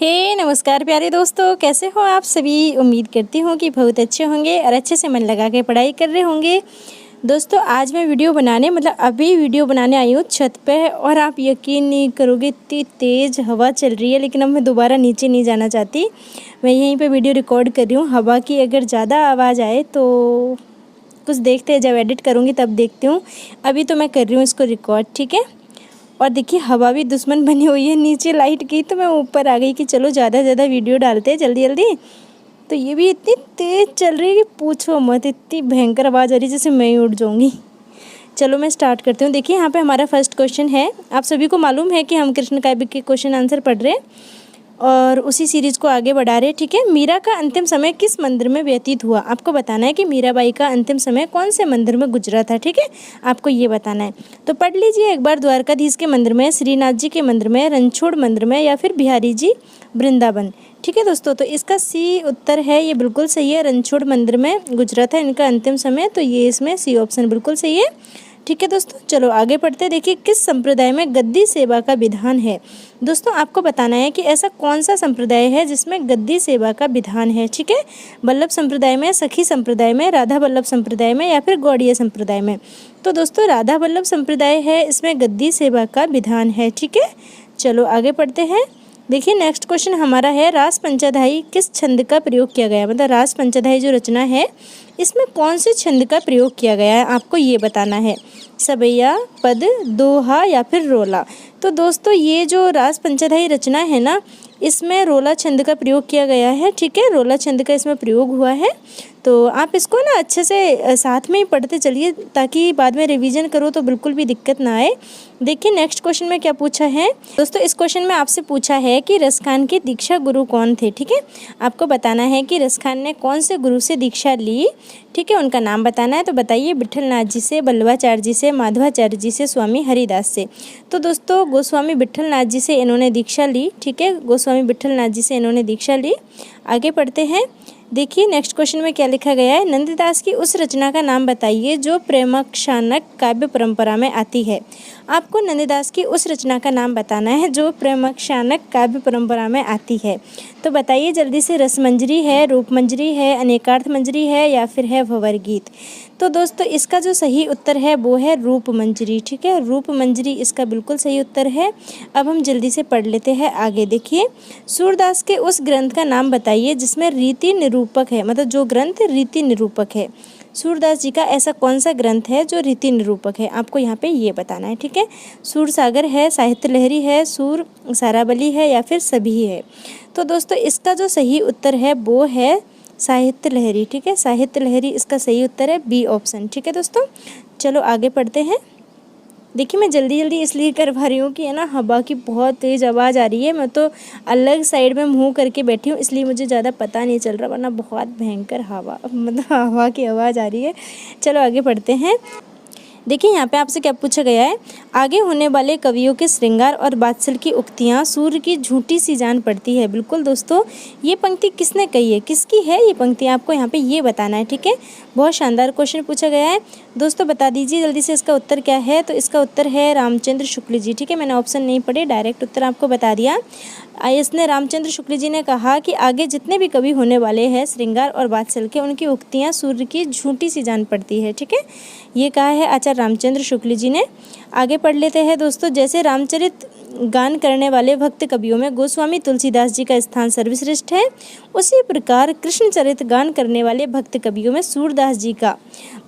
नमस्कार प्यारे दोस्तों, कैसे हो आप सभी। उम्मीद करती हूँ कि बहुत अच्छे होंगे और अच्छे से मन लगा के पढ़ाई कर रहे होंगे। दोस्तों आज मैं अभी वीडियो बनाने आई हूँ छत पे, और आप यकीन नहीं करोगे इतनी तेज़ हवा चल रही है। लेकिन अब मैं दोबारा नीचे नहीं जाना चाहती, मैं यहीं पे वीडियो रिकॉर्ड कर रही हूँ। हवा की अगर ज़्यादा आवाज़ आए तो कुछ देखते हैं, जब एडिट करूँगी तब देखती हूँ। अभी तो मैं कर रही हूँ इसको रिकॉर्ड, ठीक है। और देखिए हवा भी दुश्मन बनी हुई है। नीचे लाइट गई तो मैं ऊपर आ गई कि चलो ज़्यादा से ज़्यादा वीडियो डालते हैं जल्दी जल्दी। तो ये भी इतनी तेज़ चल रही है कि पूछो मत, इतनी भयंकर आवाज़ आ रही है जैसे मैं ही उठ जाऊँगी। चलो मैं स्टार्ट करती हूँ। देखिए यहाँ पे हमारा फर्स्ट क्वेश्चन है। आप सभी को मालूम है कि हम कृष्ण काव्य के क्वेश्चन आंसर पढ़ रहे हैं और उसी सीरीज़ को आगे बढ़ा रहे हैं, ठीक है। मीरा का अंतिम समय किस मंदिर में व्यतीत हुआ। आपको बताना है कि मीराबाई का अंतिम समय कौन से मंदिर में गुजरा था, ठीक है। आपको ये बताना है। तो पढ़ लीजिए एक बार। द्वारकाधीश के मंदिर में, श्रीनाथ जी के मंदिर में, रणछोड़ मंदिर में, या फिर बिहारी जी वृंदावन, ठीक है दोस्तों। तो इसका सी उत्तर है, ये बिल्कुल सही है। रणछोड़ मंदिर में गुजरा था इनका अंतिम समय, तो ये इसमें सी ऑप्शन बिल्कुल सही है, ठीक है दोस्तों। चलो आगे पढ़ते। देखिए किस संप्रदाय में गद्दी सेवा का विधान है। दोस्तों आपको बताना है कि ऐसा कौन सा संप्रदाय है जिसमें गद्दी सेवा का विधान है, ठीक है। वल्लभ संप्रदाय में, सखी संप्रदाय में, राधा वल्लभ संप्रदाय में, या फिर गौड़ीय संप्रदाय में। तो दोस्तों राधा वल्लभ संप्रदाय है, इसमें गद्दी सेवा का विधान है, ठीक है। चलो आगे पढ़ते हैं। देखिए नेक्स्ट क्वेश्चन हमारा है, रास पंचधाई किस छंद का प्रयोग किया गया। मतलब रास पंचधाई जो रचना है इसमें कौन से छंद का प्रयोग किया गया है, आपको ये बताना है। सबैया, पद, दोहा, या फिर रोला। तो दोस्तों ये जो रास पंचधाई रचना है ना, इसमें रोला छंद का प्रयोग किया गया है, ठीक है। रोला छंद का इसमें प्रयोग हुआ है। तो आप इसको ना अच्छे से साथ में ही पढ़ते चलिए, ताकि बाद में रिवीजन करो तो बिल्कुल भी दिक्कत ना आए। देखिए नेक्स्ट क्वेश्चन में क्या पूछा है। दोस्तों इस क्वेश्चन में आपसे पूछा है कि रसखान के दीक्षा गुरु कौन थे, ठीक है। आपको बताना है कि रसखान ने कौन से गुरु से दीक्षा ली, ठीक है। उनका नाम बताना है। तो बताइए, विट्ठलनाथ जी से, बल्लभाचार्य जी से, माधवाचार्य जी से, स्वामी हरिदास से। तो दोस्तों गोस्वामी विट्ठलनाथ जी से इन्होंने दीक्षा ली, ठीक है। गोस्वामी विट्ठलनाथ जी से इन्होंने दीक्षा ली। आगे पढ़ते हैं। देखिए नेक्स्ट क्वेश्चन में क्या लिखा गया है। नंददास की उस रचना का नाम बताइए जो प्रेमाख्यानक काव्य परंपरा में आती है। आपको नंददास की उस रचना का नाम बताना है जो प्रेमाख्यानक काव्य परंपरा में आती है। तो बताइए जल्दी से। रसमंजरी है, रूपमंजरी है, अनेकार्थ मंजरी है, या फिर है भंवर गीत। तो दोस्तों इसका जो सही उत्तर है वो है रूपमंजरी, ठीक है। रूपमंजरी इसका बिल्कुल सही उत्तर है। अब हम जल्दी से पढ़ लेते हैं आगे। देखिए सूरदास के उस ग्रंथ का नाम बताइए जिसमें रीति निरूपक है। मतलब जो ग्रंथ रीति निरूपक है। सूरदास जी का ऐसा कौन सा ग्रंथ है जो रीति निरूपक है, आपको यहाँ पे ये बताना है, ठीक है। सूर सागर है, साहित्य लहरी है, सूर सारावली है, या फिर सभी है। तो दोस्तों इसका जो सही उत्तर है वो है साहित्य लहरी, ठीक है। साहित्य लहरी इसका सही उत्तर है, बी ऑप्शन, ठीक है दोस्तों। चलो आगे पढ़ते हैं। देखिए मैं जल्दी जल्दी इसलिए कर पा रही हूँ कि है ना हवा की बहुत तेज़ आवाज़ आ रही है। मैं तो अलग साइड में मुंह करके बैठी हूँ, इसलिए मुझे ज़्यादा पता नहीं चल रहा, वरना बहुत भयंकर हवा हवा की आवाज़ आ रही है। चलो आगे पढ़ते हैं। देखिए यहाँ पे आपसे क्या पूछा गया है। आगे होने वाले कवियों के श्रृंगार और वात्सल की उक्तियाँ सूर्य की झूठी सी जान पड़ती है। बिल्कुल दोस्तों ये पंक्ति किसने कही है, किसकी है ये पंक्ति, आपको यहाँ पे ये बताना है, ठीक है। बहुत शानदार क्वेश्चन पूछा गया है दोस्तों, बता दीजिए जल्दी से इसका उत्तर क्या है। तो इसका उत्तर है रामचंद्र शुक्ल जी, ठीक है। मैंने ऑप्शन नहीं पढ़े, डायरेक्ट उत्तर आपको बता दिया। इसने रामचंद्र शुक्ल जी ने कहा कि आगे जितने भी कवि होने वाले हैं श्रृंगार और वात्सल के, उनकी उक्तियाँ सूर्य की झूठी सी जान पड़ती है, ठीक है। ये कहा है आचार्य रामचंद्र शुक्ल जी ने। आगे पढ़ लेते हैं दोस्तों। जैसे रामचरित गान करने वाले भक्त कवियों में गोस्वामी तुलसीदास जी का स्थान सर्वश्रेष्ठ है, उसी प्रकार कृष्णचरित गान करने वाले भक्त कवियों में सूरदास जी का,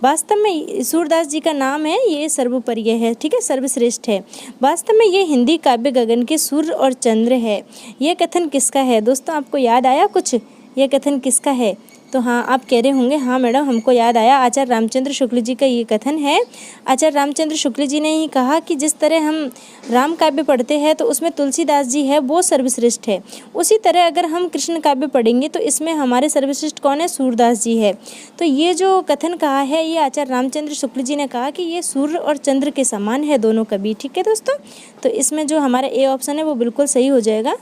वास्तव में सूरदास जी का नाम है ये सर्वोपरि है, ठीक है, सर्वश्रेष्ठ है। वास्तव में ये हिंदी काव्य गगन के सूर्य और चंद्र है। यह कथन किसका है दोस्तों, आपको याद आया कुछ, यह कथन किसका है। तो हाँ आप कह रहे होंगे हाँ मैडम हमको याद आया, आचार्य रामचंद्र शुक्ल जी का ये कथन है। आचार्य रामचंद्र शुक्ल जी ने ही कहा कि जिस तरह हम राम काव्य पढ़ते हैं तो उसमें तुलसीदास जी है वो सर्वश्रेष्ठ है, उसी तरह अगर हम कृष्ण काव्य पढ़ेंगे तो इसमें हमारे सर्वश्रेष्ठ कौन है, सूरदास जी है। तो ये जो कथन कहा है ये आचार्य रामचंद्र शुक्ल जी ने कहा कि ये सूर्य और चंद्र के समान है दोनों कवि, ठीक है दोस्तों। तो इसमें जो हमारा ए ऑप्शन है वो बिल्कुल सही हो जाएगा।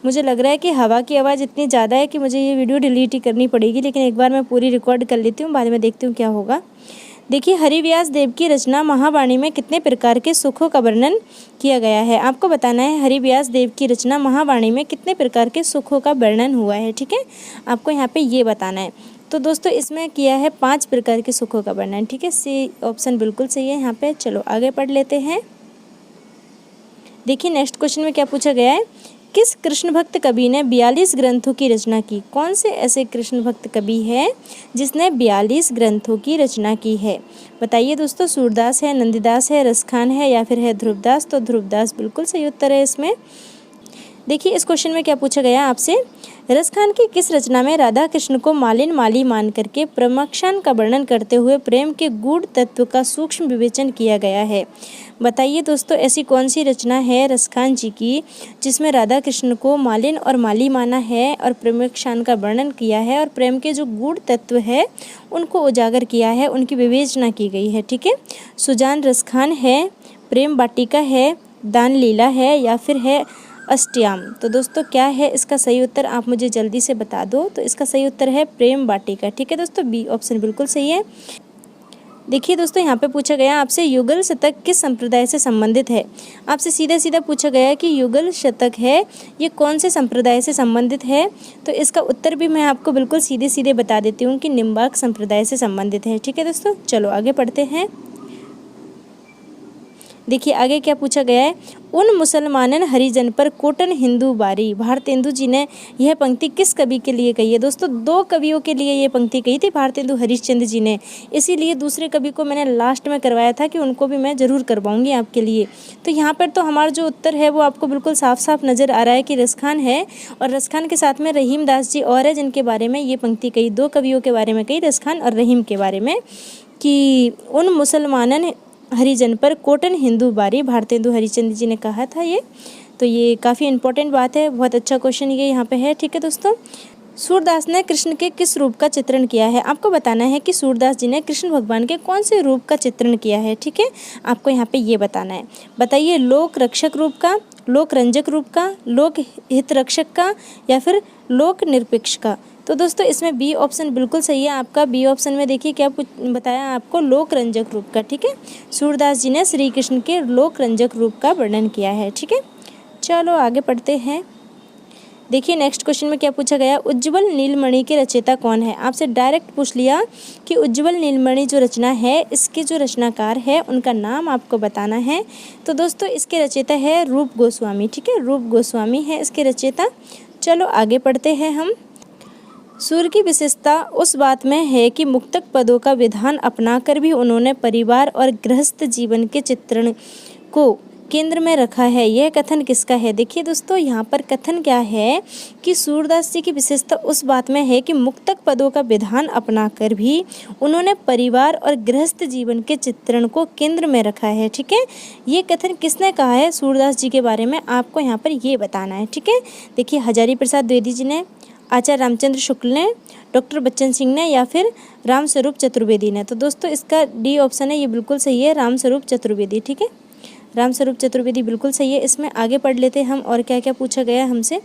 मुझे लग रहा है कि हवा की आवाज़ इतनी ज़्यादा है कि मुझे ये वीडियो डिलीट ही करनी पड़ेगी, लेकिन एक बार मैं पूरी रिकॉर्ड कर लेती हूँ, बाद में देखती हूँ क्या होगा। देखिए हरिव्यास देव की रचना महावाणी में कितने प्रकार के सुखों का वर्णन किया गया है। आपको बताना है हरिव्यास देव की रचना महावाणी में कितने प्रकार के सुखों का वर्णन हुआ है। ठीक है, आपको यहाँ पे ये बताना है। तो दोस्तों इसमें किया है 5 प्रकार के सुखों का वर्णन। ठीक है, सी ऑप्शन बिल्कुल सही है यहाँ पे। चलो आगे पढ़ लेते हैं। देखिए नेक्स्ट क्वेश्चन में क्या पूछा गया है, किस कृष्ण भक्त कवि ने 42 ग्रंथों की रचना की। कौन से ऐसे कृष्ण भक्त कवि है जिसने 42 ग्रंथों की रचना की है। बताइए दोस्तों, सूरदास है, नंदीदास है, रसखान है या फिर है ध्रुवदास। तो ध्रुवदास बिल्कुल सही उत्तर है इसमें। देखिए इस क्वेश्चन में क्या पूछा गया आपसे, रसखान की किस रचना में राधा कृष्ण को मालिन माली मान करके प्रेमाख्यान का वर्णन करते हुए प्रेम के गूढ़ तत्व का सूक्ष्म विवेचन किया गया है। बताइए दोस्तों, ऐसी कौन सी रचना है रसखान जी की जिसमें राधा कृष्ण को मालिन और माली माना है और प्रेमाख्यान का वर्णन किया है और प्रेम के जो गूढ़ तत्व है उनको उजागर किया है, उनकी विवेचना की गई है। ठीक है, सुजान रसखान है, प्रेम वाटिका है, दान लीला है या फिर है अष्टयाम। तो दोस्तों क्या है इसका सही उत्तर, आप मुझे जल्दी से बता दो। तो इसका सही उत्तर है प्रेम वाटिका। ठीक है दोस्तों, बी ऑप्शन बिल्कुल सही है। देखिए दोस्तों यहाँ पे पूछा गया आपसे युगल शतक किस संप्रदाय से संबंधित है। आपसे सीधा सीधा पूछा गया है कि युगल शतक है ये कौन से संप्रदाय से संबंधित है। तो इसका उत्तर भी मैं आपको बिल्कुल सीधे सीधे बता देती हूँ कि निम्बार्क संप्रदाय से संबंधित है। ठीक है दोस्तों, चलो आगे पढ़ते हैं। देखिए आगे क्या पूछा गया है, उन मुसलमानन हरिजन पर कोटन हिंदू बारी। भारतेंदु जी ने यह पंक्ति किस कवि के लिए कही है। दोस्तों 2 कवियों के लिए ये पंक्ति कही थी भारतेंदु हरिश्चंद्र जी ने, इसीलिए दूसरे कवि को मैंने लास्ट में करवाया था कि उनको भी मैं ज़रूर करवाऊंगी आपके लिए। तो यहाँ पर तो हमारा जो उत्तर है वो आपको बिल्कुल साफ साफ नज़र आ रहा है कि रसखान है, और रसखान के साथ में रहीम दास जी और है जिनके बारे में ये पंक्ति कही, 2 कवियों के बारे में कही, रसखान और रहीम के बारे में, कि उन मुसलमानन हरिजन पर कोटन हिंदू बारी। भारतेंदु हरिश्चंद्र जी ने कहा था ये। तो ये काफ़ी इंपॉर्टेंट बात है, बहुत अच्छा क्वेश्चन ये यहाँ पे है। ठीक है दोस्तों, सूरदास ने कृष्ण के किस रूप का चित्रण किया है। आपको बताना है कि सूरदास जी ने कृष्ण भगवान के कौन से रूप का चित्रण किया है। ठीक है, आपको यहाँ पे ये बताना है। बताइए लोक रक्षक रूप का, लोक रंजक रूप का, लोक हित रक्षक का या फिर लोक निरपेक्ष का। तो दोस्तों इसमें बी ऑप्शन बिल्कुल सही है आपका। बी ऑप्शन में देखिए क्या बताया आपको, लोक रंजक रूप का। ठीक है, सूरदास जी ने श्री कृष्ण के लोक रंजक रूप का वर्णन किया है। ठीक है, चलो आगे पढ़ते हैं। देखिए नेक्स्ट क्वेश्चन में क्या पूछा गया, उज्ज्वल नीलमणि के रचयिता कौन है। आपसे डायरेक्ट पूछ लिया कि उज्ज्वल नीलमणि जो रचना है इसके जो रचनाकार है उनका नाम आपको बताना है। तो दोस्तों इसके रचयिता है रूप गोस्वामी। ठीक है, रूप गोस्वामी है इसके रचयिता। चलो आगे पढ़ते हैं हम। सूर्य की विशेषता उस बात में है कि मुक्तक पदों का विधान अपनाकर भी उन्होंने परिवार और गृहस्थ जीवन के चित्रण को केंद्र में रखा है। यह कथन किसका है। देखिए दोस्तों यहाँ पर कथन क्या है कि सूरदास जी की विशेषता उस बात में है कि मुक्तक पदों का विधान अपनाकर भी उन्होंने परिवार और गृहस्थ जीवन के चित्रण को केंद्र में रखा है। ठीक है, ये कथन किसने कहा है सूरदास जी के बारे में, आपको यहाँ पर ये बताना है। ठीक है, देखिए हजारी प्रसाद द्विवेदी जी ने, आचार्य रामचंद्र शुक्ल ने, डॉक्टर बच्चन सिंह ने या फिर रामस्वरूप चतुर्वेदी ने। तो दोस्तों इसका डी ऑप्शन है, ये बिल्कुल सही है, रामस्वरूप चतुर्वेदी। ठीक है, रामस्वरूप चतुर्वेदी बिल्कुल सही है। इसमें आगे पढ़ लेते हैं हम और क्या क्या पूछा गया हमसे।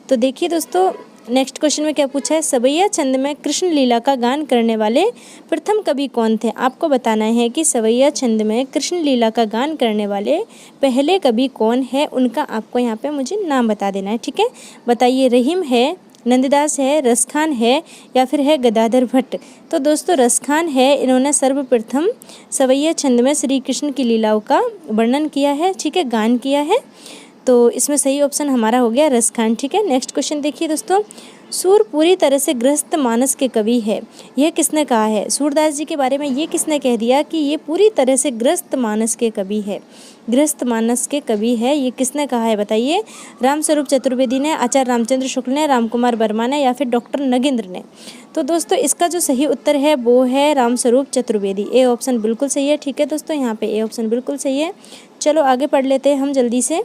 तो देखिए दोस्तों नेक्स्ट क्वेश्चन में क्या पूछा है, सवैया छंद में कृष्ण लीला का गान करने वाले प्रथम कवि कौन थे। आपको बताना है कि सवैया छंद में कृष्ण लीला का गान करने वाले पहले कवि कौन है, उनका आपको यहाँ पे मुझे नाम बता देना है। ठीक है, बताइए रहीम है, नंददास है, रसखान है या फिर है गदाधर भट्ट। तो दोस्तों रसखान है, इन्होंने सर्वप्रथम सवैया छंद में श्री कृष्ण की लीलाओं का वर्णन किया है। ठीक है, गान किया है। तो इसमें सही ऑप्शन हमारा हो गया रसखान। ठीक है, नेक्स्ट क्वेश्चन देखिए दोस्तों, सूर पूरी तरह से गृहस्थ मानस के कवि है, यह किसने कहा है। सूरदास जी के बारे में ये किसने कह दिया कि ये पूरी तरह से गृहस्थ मानस के कवि है, गृहस्थ मानस के कवि है, ये किसने कहा है बताइए। रामस्वरूप चतुर्वेदी ने, आचार्य रामचंद्र शुक्ल ने, रामकुमार वर्मा ने या फिर डॉक्टर नगेंद्र ने। तो दोस्तों इसका जो सही उत्तर है वो है रामस्वरूप चतुर्वेदी। ए ऑप्शन बिल्कुल सही है। ठीक है दोस्तों, यहाँ पे ए ऑप्शन बिल्कुल सही है। चलो आगे पढ़ लेते हैं हम जल्दी से।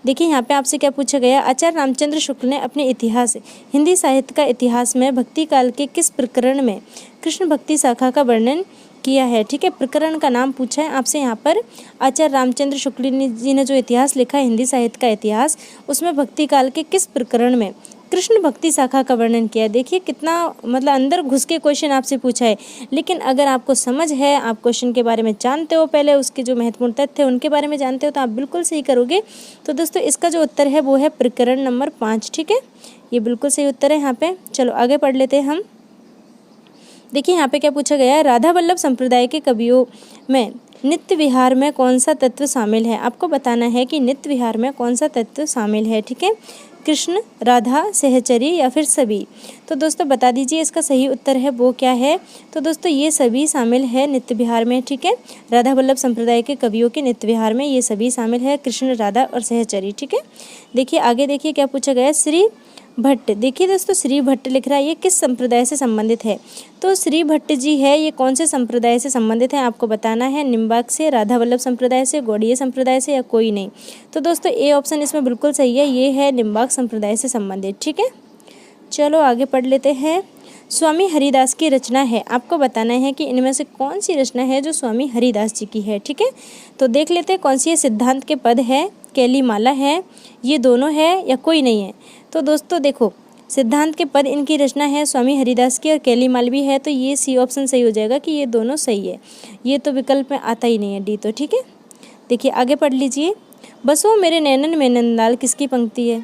देखिए यहाँ पे आपसे क्या पूछा गया, आचार्य रामचंद्र शुक्ल ने अपने इतिहास हिंदी साहित्य का इतिहास में भक्ति काल के किस प्रकरण में कृष्ण भक्ति शाखा का वर्णन किया है। ठीक है, प्रकरण का नाम पूछा है आपसे यहाँ पर। आचार्य रामचंद्र शुक्ल जी ने जो इतिहास लिखा है हिंदी साहित्य का इतिहास, उसमें भक्ति काल के किस प्रकरण में कृष्ण भक्ति शाखा का वर्णन किया। देखिए कितना मतलब अंदर घुस के क्वेश्चन आपसे पूछा है, लेकिन अगर आपको समझ है, आप क्वेश्चन के बारे में जानते हो, पहले उसके जो महत्वपूर्ण तथ्य है उनके बारे में जानते हो, तो आप बिल्कुल सही करोगे। तो दोस्तों इसका जो उत्तर है वो है प्रकरण नंबर 5। ठीक है, ये बिल्कुल सही उत्तर है यहाँ पे। चलो आगे पढ़ लेते हैं हम। देखिए यहाँ पे क्या पूछा गया है, राधा वल्लभ संप्रदाय के कवियों में नित्य विहार में कौन सा तत्व शामिल है। आपको बताना है कि नित्य विहार में कौन सा तत्व शामिल है। ठीक है, कृष्ण, राधा, सहचरी या फिर सभी। तो दोस्तों बता दीजिए इसका सही उत्तर है वो क्या है। तो दोस्तों ये सभी शामिल है नित्य विहार में। ठीक है, राधा वल्लभ संप्रदाय के कवियों के नित्य विहार में ये सभी शामिल है, कृष्ण, राधा और सहचरी। ठीक है, देखिए आगे देखिए क्या पूछा गया है, श्री भट्ट। देखिए दोस्तों श्री भट्ट लिख रहा है, ये किस संप्रदाय से संबंधित है। तो श्री भट्ट जी है, ये कौन से संप्रदाय से संबंधित है आपको बताना है, निम्बार्क से, राधा वल्लभ संप्रदाय से, गौड़ीय संप्रदाय से या कोई नहीं। तो दोस्तों ए ऑप्शन इसमें बिल्कुल सही है, ये है निम्बार्क संप्रदाय से संबंधित। ठीक है, चलो आगे पढ़ लेते हैं। स्वामी हरिदास की रचना है, आपको बताना है कि इनमें से कौन सी रचना है जो स्वामी हरिदास जी की है। ठीक है, तो देख लेते हैं कौन सी है। सिद्धांत के पद है, कैली माला है, ये दोनों है या कोई नहीं है। तो दोस्तों देखो सिद्धांत के पद इनकी रचना है स्वामी हरिदास की और कैली मालवी है, तो ये सी ऑप्शन सही हो जाएगा कि ये दोनों सही है, ये तो विकल्प में आता ही नहीं है डी। तो ठीक है, देखिए आगे पढ़ लीजिए। बसो मेरे नैनन में नंदलाल किसकी पंक्ति है।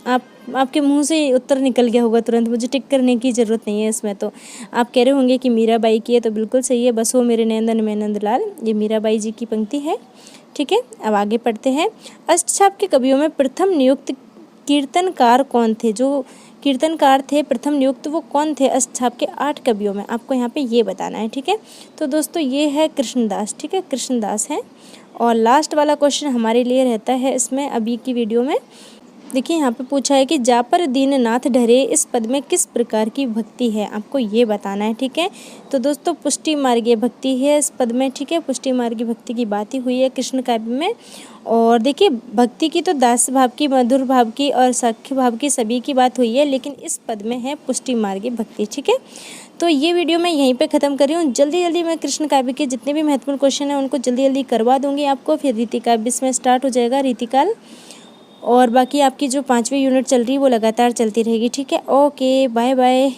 आपके मुंह से उत्तर निकल गया होगा तुरंत, मुझे टिक करने की ज़रूरत नहीं है इसमें। तो आप कह रहे होंगे कि मीराबाई की है, तो बिल्कुल सही है, बसो मेरे नैनन में नंदलाल, ये मीराबाई जी की पंक्ति है। ठीक है, अब आगे पढ़ते हैं। अष्टछाप के कवियों में प्रथम नियुक्त कीर्तनकार कौन थे। जो कीर्तनकार थे प्रथम नियुक्त वो कौन थे अष्टछाप के 8 कवियों में, आपको यहाँ पे ये बताना है। ठीक है, तो दोस्तों ये है कृष्णदास। ठीक है, कृष्णदास है। और लास्ट वाला क्वेश्चन हमारे लिए रहता है इसमें अभी की वीडियो में। देखिए यहाँ पे पूछा है कि जा पर दीननाथ ढरे, इस पद में किस प्रकार की भक्ति है, आपको ये बताना है। ठीक है, तो दोस्तों पुष्टि मार्गीय भक्ति है इस पद में। ठीक है, पुष्टि मार्गीय भक्ति की बात ही हुई है कृष्ण काव्य में। और देखिए भक्ति की तो दास भाव की, मधुर भाव की और सख्य भाव की सभी की बात हुई है, लेकिन इस पद में है पुष्टि मार्गीय भक्ति। ठीक है, तो ये वीडियो मैं यहीं पे ख़त्म कर रही हूँ। जल्दी जल्दी मैं कृष्ण काव्य के जितने भी महत्वपूर्ण क्वेश्चन हैं उनको जल्दी जल्दी करवा दूँगी आपको, फिर रीति काव्य इसमें स्टार्ट हो जाएगा, रीतिकाल। और बाकी आपकी जो 5वीं यूनिट चल रही है वो लगातार चलती रहेगी। ठीक है, ओके, बाय बाय।